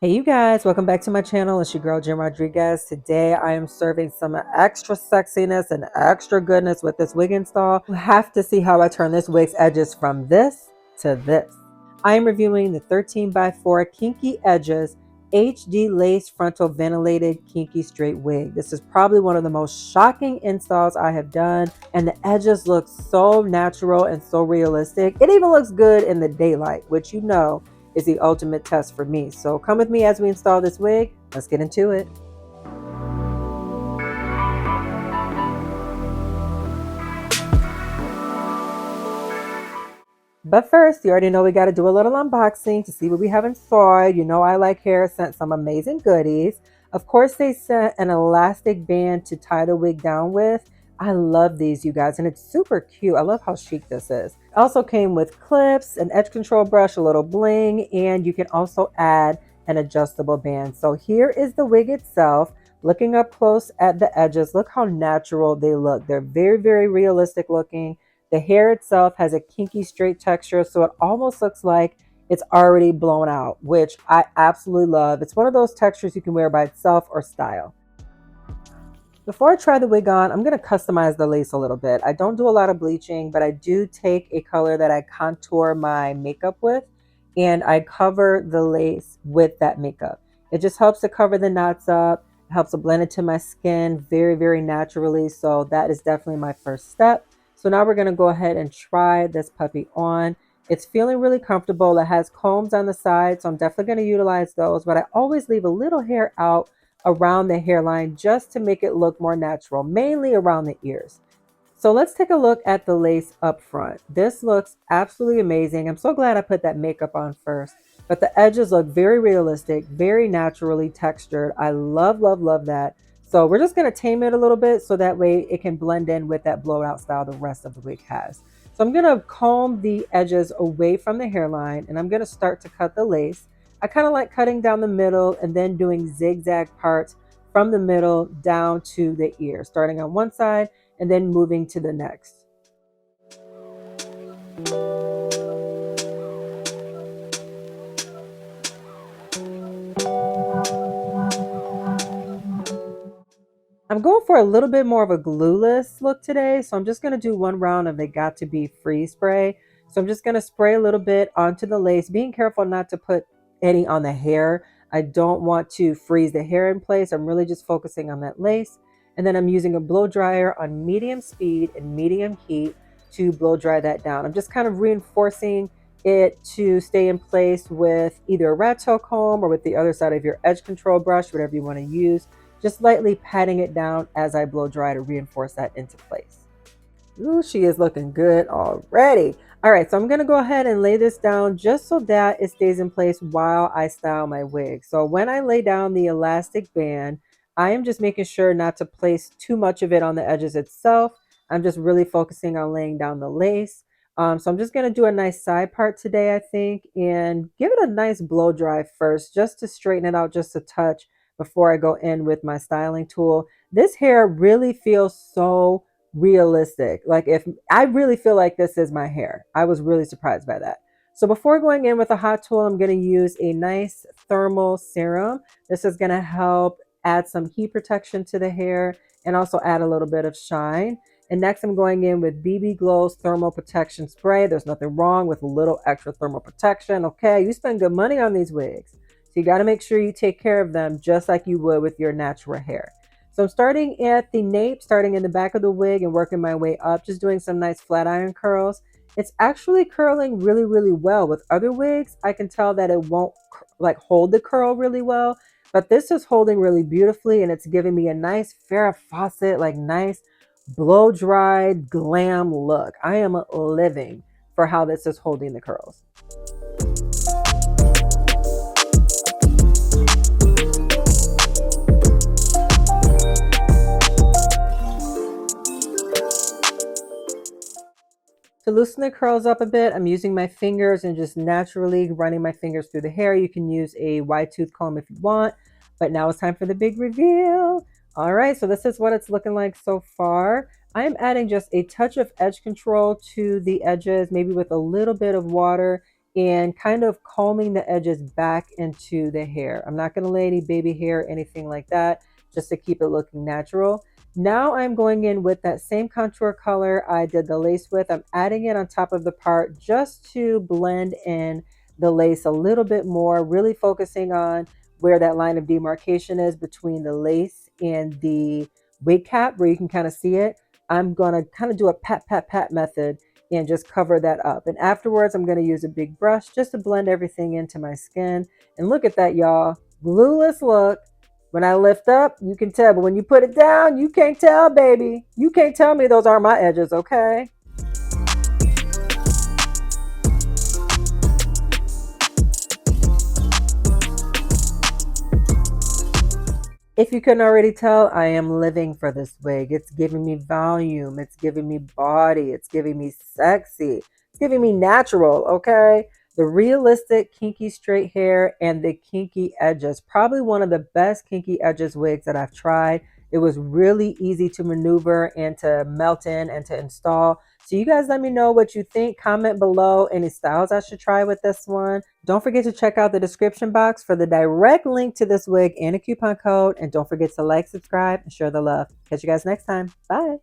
Hey you guys, welcome back to my channel. It's your girl Jen Rodriguez. Today I am serving some extra sexiness and extra goodness with this wig install. You have to see how I turn this wig's edges from this to this. I am reviewing the 13x4 Kinky Edges HD Lace Frontal Ventilated Kinky Straight Wig. This is probably one of the most shocking installs I have done, and the edges look so natural and so realistic. It even looks good in the daylight, which you know is the ultimate test for me. So come with me as we install this wig. Let's get into it. But first, you already know we got to do a little unboxing to see what we have inside. You know, ILIKEHAIR sent some amazing goodies. Of course, they sent an elastic band to tie the wig down with. I love these, you guys, and it's super cute. I love how chic this is. It also came with clips, an edge control brush, a little bling, and you can also add an adjustable band. So here is the wig itself. Looking up close at the edges, look how natural they look. They're very, very realistic looking. The hair itself has a kinky straight texture, so it almost looks like it's already blown out, which I absolutely love. It's one of those textures you can wear by itself or style. Before I try the wig on, I'm going to customize the lace a little bit. I don't do a lot of bleaching, but I do take a color that I contour my makeup with, and I cover the lace with that makeup. It just helps to cover the knots up, helps to blend into my skin very, very naturally. So that is definitely my first step. So now we're going to go ahead and try this puppy on. It's feeling really comfortable. It has combs on the side, so I'm definitely going to utilize those, but I always leave a little hair out around the hairline just to make it look more natural, mainly around the ears. So let's take a look at the lace up front. This looks absolutely amazing. I'm so glad I put that makeup on first, but the edges look very realistic, very naturally textured. I love, love, love that. So we're just going to tame it a little bit so that way it can blend in with that blowout style the rest of the wig has. So I'm going to comb the edges away from the hairline, and I'm going to start to cut the lace. I kind of like cutting down the middle and then doing zigzag parts from the middle down to the ear, starting on one side and then moving to the next. I'm going for a little bit more of a glueless look today, so I'm just going to do one round of the Got To Be Free spray. So I'm just going to spray a little bit onto the lace, being careful not to put any on the hair. I don't want to freeze the hair in place. I'm really just focusing on that lace. And then I'm using a blow dryer on medium speed and medium heat to blow dry that down. I'm just kind of reinforcing it to stay in place with either a rat tail comb or with the other side of your edge control brush, whatever you want to use, just lightly patting it down as I blow dry to reinforce that into place. Ooh, she is looking good already. All right, so I'm going to go ahead and lay this down just so that it stays in place while I style my wig. So when I lay down the elastic band, I am just making sure not to place too much of it on the edges itself. I'm just really focusing on laying down the lace. So I'm just going to do a nice side part today, I think, and give it a nice blow dry first just to straighten it out just a touch before I go in with my styling tool. This hair really feels so realistic. Like, if I really feel like this is my hair. I was really surprised by that. So before going in with a hot tool, I'm going to use a nice thermal serum. This is going to help add some heat protection to the hair and also add a little bit of shine. And next I'm going in with BB Glow's thermal protection spray. There's nothing wrong with a little extra thermal protection. Okay, you spend good money on these wigs, so you got to make sure you take care of them just like you would with your natural hair. So I'm starting at the nape, starting in the back of the wig and working my way up, just doing some nice flat iron curls. It's actually curling really, really well. With other wigs, I can tell that it won't like hold the curl really well, but this is holding really beautifully, and it's giving me a nice Farrah Fawcett, like nice blow dried glam look. I am living for how this is holding the curls. To loosen the curls up a bit, I'm using my fingers and just naturally running my fingers through the hair. You can use a wide tooth comb if you want, but now it's time for the big reveal. All right, so this is what it's looking like so far. I am adding just a touch of edge control to the edges, maybe with a little bit of water and kind of combing the edges back into the hair. I'm not going to lay any baby hair, anything like that, just to keep it looking natural. Now I'm going in with that same contour color I did the lace with. I'm adding it on top of the part just to blend in the lace a little bit more, really focusing on where that line of demarcation is between the lace and the wig cap, where you can kind of see it. I'm going to kind of do a pat, pat, pat method and just cover that up. And afterwards, I'm going to use a big brush just to blend everything into my skin. And look at that, y'all. Glueless look. When I lift up, you can tell, but when you put it down, you can't tell, baby. You can't tell me those aren't my edges, okay? If you couldn't already tell, I am living for this wig. It's giving me volume. It's giving me body. It's giving me sexy. It's giving me natural, okay? The realistic kinky straight hair and the kinky edges. Probably one of the best kinky edges wigs that I've tried. It was really easy to maneuver and to melt in and to install. So you guys let me know what you think. Comment below any styles I should try with this one. Don't forget to check out the description box for the direct link to this wig and a coupon code. And don't forget to like, subscribe, and share the love. Catch you guys next time. Bye.